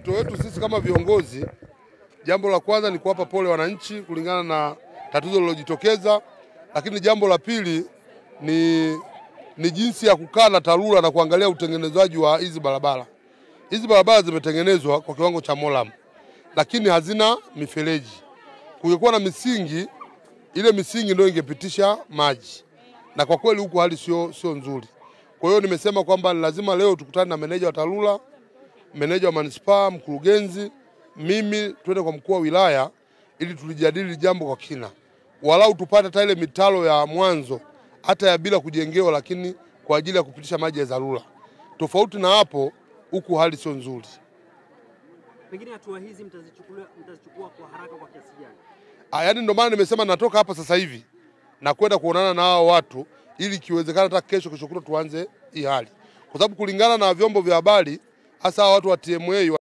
Wito wetu sisi kama viongozi, jambo la kwanza ni kuwapa pole wananchi kulingana na tatizo lililojitokeza, lakini jambo la pili ni jinsi ya kukaa na TARURA na kuangalia utengenezaji wa hizi barabara. Hizi barabara zimetengenezwa kwa kiwango cha moram, lakini hazina mifereji. Kungekuwa na misingi, ile misingi ndio ingepitisha maji. Na kwa kweli huko hali sio nzuri. Kwa hiyo nimesema kwamba lazima leo tukutane na meneja wa TARURA, meneja wa manispaa, mkurugenzi, mimi twende kwa mkuu wa wilaya ili tulijadili jambo kwa kina. Walau tupate hata ile mitalo ya mwanzo, hata ya bila kujengewa, lakini kwa ajili ya kupitisha maji ya dharura. Tofauti na hapo, huku hali sio nzuri. Pengine hatua hizi mtazichukua kwa haraka kwa kiasi gani? Yaani ndio maana nimesema natoka hapa sasa hivi na kwenda kuonana na hao watu ili kiwezekana hata kesho kutwa tuanze hii hali. Kwa sababu kulingana na vyombo vya habari, hasa watu wa TMA